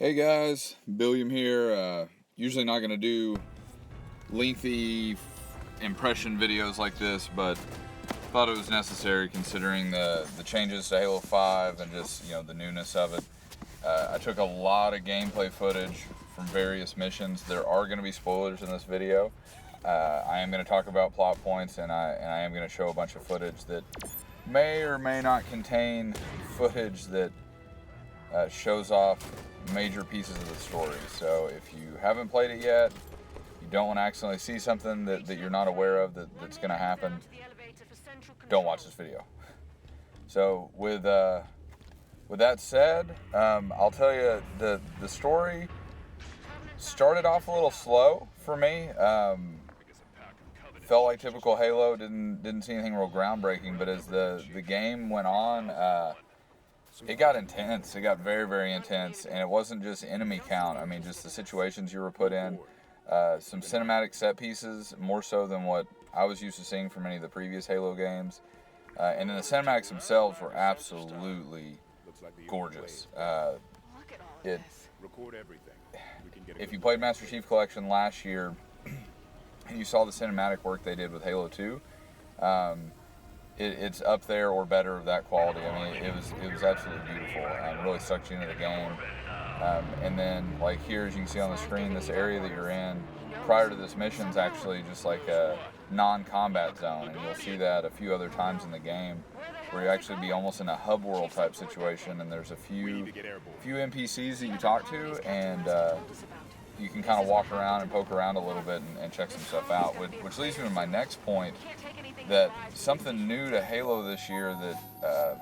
Hey guys, Billiam here. Usually not going to do lengthy impression videos like this, but thought it was necessary considering the changes to Halo 5 and just, the newness of it. I took a lot of gameplay footage from various missions. There are going to be spoilers in this video. I am going to talk about plot points, and I am going to show a bunch of footage that may or may not contain footage that shows off major pieces of the story. So if you haven't played it yet, you don't want to accidentally see something that you're not aware of that's going to happen, don't watch this video. So with that said, I'll tell you the story started off a little slow for me. Felt like typical Halo, didn't see anything real groundbreaking, but as the game went on, it got intense. It got very, very intense, and it wasn't just enemy count. I mean, just the situations you were put in. Some cinematic set pieces, more so than what I was used to seeing from any of the previous Halo games. And then the cinematics themselves were absolutely gorgeous. If you played Master Chief Collection last year, and you saw the cinematic work they did with Halo 2, it's up there or better of that quality. I mean, it was absolutely beautiful. Really sucked you into the game. And then, like here, as you can see on the screen, this area that you're in prior to this mission is actually just like a non-combat zone, and you'll see that a few other times in the game, where you actually be almost in a hub world type situation, and there's a few NPCs that you talk to, and you can kind of walk around and poke around a little bit and check some stuff out, which leads me to my next point, that something new to Halo this year that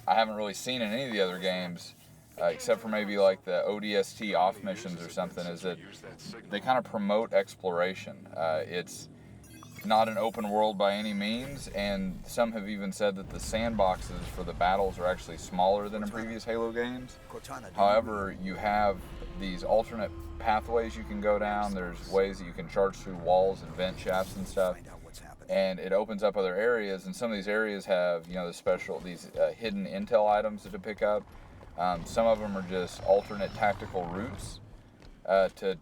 I haven't really seen in any of the other games, except for maybe like the ODST off missions or something, is that they kind of promote exploration. It's not an open world by any means, and some have even said that the sandboxes for the battles are actually smaller than in previous Halo games. However, you have these alternate pathways you can go down. There's ways that you can charge through walls and vent shafts and stuff, and it opens up other areas, and some of these areas have these hidden intel items to pick up. Some of them are just alternate tactical routes to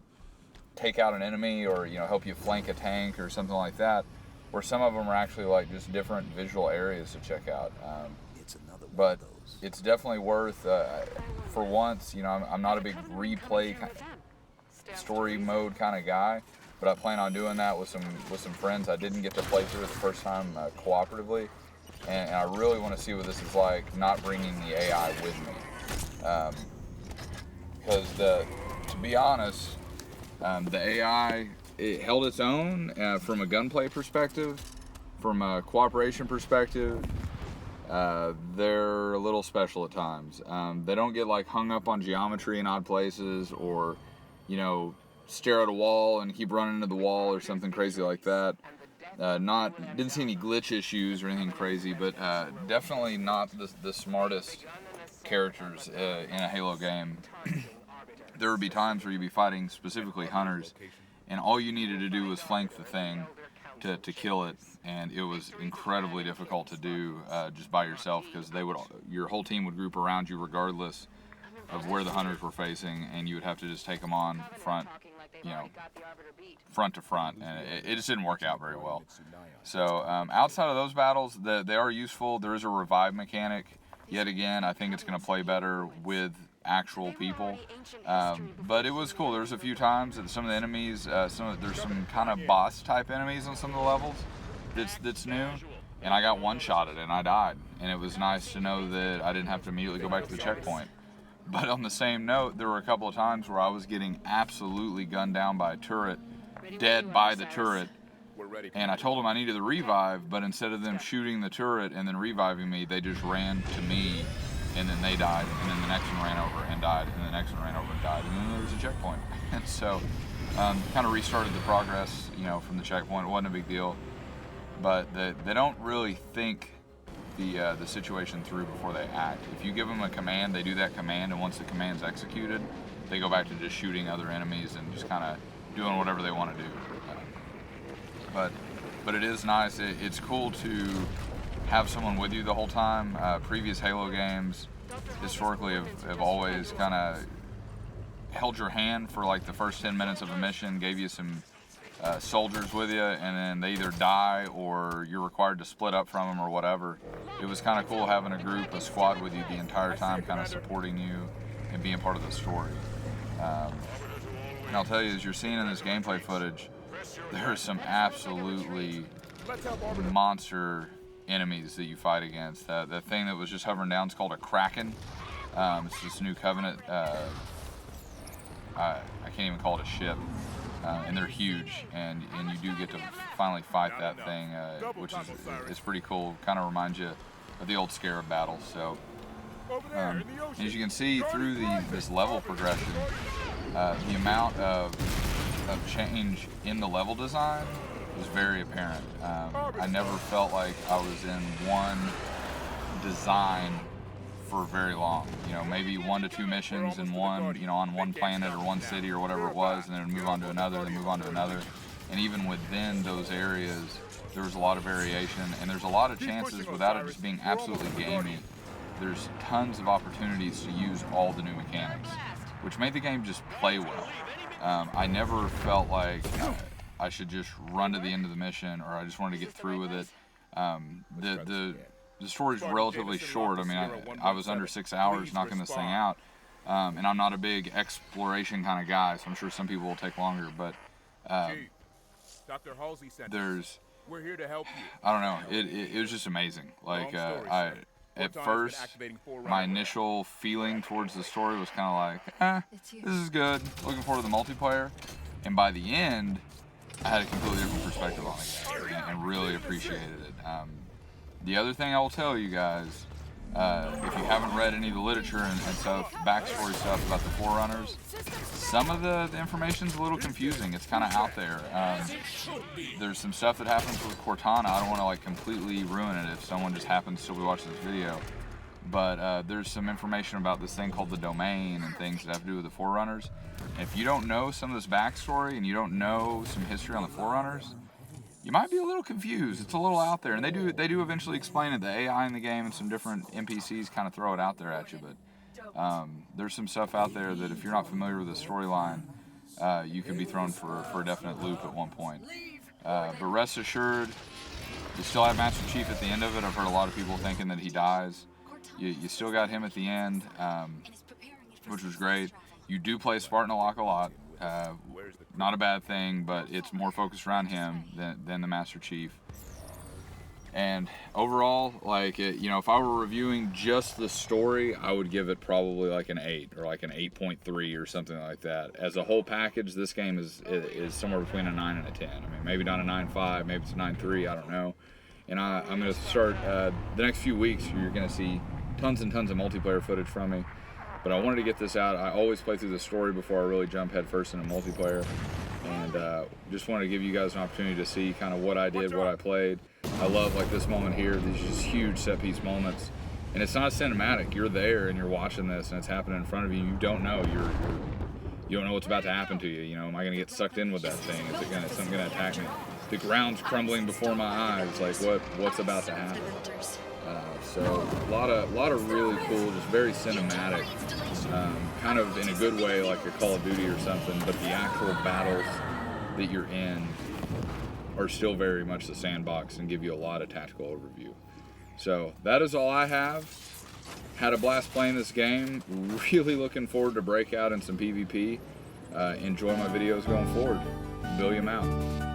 take out an enemy, or help you flank a tank or something like that, where some of them are actually like just different visual areas to check out. But it's definitely worth, for once, I'm not a big replay story mode kind of guy, but I plan on doing that with some friends. I didn't get to play through it the first time cooperatively, and I really want to see what this is like, not bringing the AI with me. Because to be honest, the AI, it held its own from a gunplay perspective, from a cooperation perspective. They're a little special at times. They don't get like hung up on geometry in odd places, or stare at a wall and keep running into the wall or something crazy like that. Didn't see any glitch issues or anything crazy, but definitely not the smartest characters in a Halo game. There would be times where you'd be fighting specifically hunters, and all you needed to do was flank the thing to kill it, and it was incredibly difficult to do just by yourself, because your whole team would group around you regardless of where the hunters were facing, and you would have to just take them on front to front, and it just didn't work out very well. So outside of those battles, they are useful. There is a revive mechanic. Yet again, I think it's going to play better with actual people, but it was cool. There's a few times that some of the enemies, there's some kind of boss type enemies on some of the levels that's new, and I got one shotted and I died, and it was nice to know that I didn't have to immediately go back to the checkpoint. But on the same note, there were a couple of times where I was getting absolutely gunned down by a turret, dead by the turret, and I told them I needed the revive, but instead of them shooting the turret and then reviving me, they just ran to me, and then they died, and then the next one ran over and died, and the next one ran over and died, and then there was a checkpoint. And so kind of restarted the progress from the checkpoint. It wasn't a big deal, but they don't really think the situation through before they act. If you give them a command, they do that command, and once the command's executed, they go back to just shooting other enemies and just kind of doing whatever they want to do. But it is nice. It's cool to have someone with you the whole time. Previous Halo games historically have always kind of held your hand for like the first 10 minutes of a mission, gave you some soldiers with you, and then they either die or you're required to split up from them or whatever. It was kind of cool having a squad with you the entire time, kind of supporting you and being part of the story. And I'll tell you, as you're seeing in this gameplay footage, there are some absolutely monster enemies that you fight against. The thing that was just hovering down is called a Kraken. It's this new Covenant. I can't even call it a ship. And they're huge, and you do get to finally fight that thing, which is pretty cool. Kind of reminds you of the old Scarab battle. So, as you can see through this level progression, the amount of change in the level design was very apparent. I never felt like I was in one design for very long. You know, maybe 1 to 2 missions in one, you know, on one planet or one city or whatever it was, and then move on to another, then move on to another. And even within those areas, there was a lot of variation, and there's a lot of chances, without it just being absolutely gamey, there's tons of opportunities to use all the new mechanics, which made the game just play well. I never felt like I should just run to the end of the mission, or I just wanted to get through with it. The story's relatively short. I mean, I was under 6 hours knocking this thing out, and I'm not a big exploration kind of guy, so I'm sure some people will take longer, but there's, we're here to help you. I don't know, it was just amazing. Like, at first, my initial feeling towards the story was kind of like, this is good, looking forward to the multiplayer, and by the end, I had a completely different perspective on the game, and really appreciated it. The other thing I will tell you guys, if you haven't read any of the literature and stuff, backstory stuff about the Forerunners, some of the information's a little confusing. It's kind of out there. There's some stuff that happens with Cortana. I don't want to like completely ruin it if someone just happens to be watching this video. But there's some information about this thing called the Domain and things that have to do with the Forerunners. And if you don't know some of this backstory and you don't know some history on the Forerunners, you might be a little confused. It's a little out there, and they do eventually explain it. The AI in the game and some different NPCs kind of throw it out there at you, but there's some stuff out there that if you're not familiar with the storyline, you could be thrown for a definite loop at one point. But rest assured, you still have Master Chief at the end of it. I've heard a lot of people thinking that he dies. You still got him at the end, which was great. You do play Spartan Alak a lot. Not a bad thing, but it's more focused around him than the Master Chief. And overall, like, you know, if I were reviewing just the story, I would give it probably like an 8 or like an 8.3 or something like that. As a whole package, this game is somewhere between a 9 and a 10. I mean, maybe not a 9.5, maybe it's a 9.3, I don't know. And I'm going to start, the next few weeks, you're going to see tons and tons of multiplayer footage from me. But I wanted to get this out. I always play through the story before I really jump headfirst into multiplayer. And just wanted to give you guys an opportunity to see kind of what I did, what I played. I love like this moment here, these just huge set piece moments. And it's not cinematic. You're there and you're watching this and it's happening in front of you. You don't know. You don't know what's about to happen to you. You know, am I going to get sucked in with that thing? Is something going to attack me? The ground's crumbling before my eyes. Like what's about to happen? So a lot of really cool, just very cinematic, kind of in a good way, like a Call of Duty or something. But the actual battles that you're in are still very much the sandbox and give you a lot of tactical overview. So that is all I have. Had a blast playing this game. Really looking forward to breakout and some PvP. Enjoy my videos going forward. Billiam out.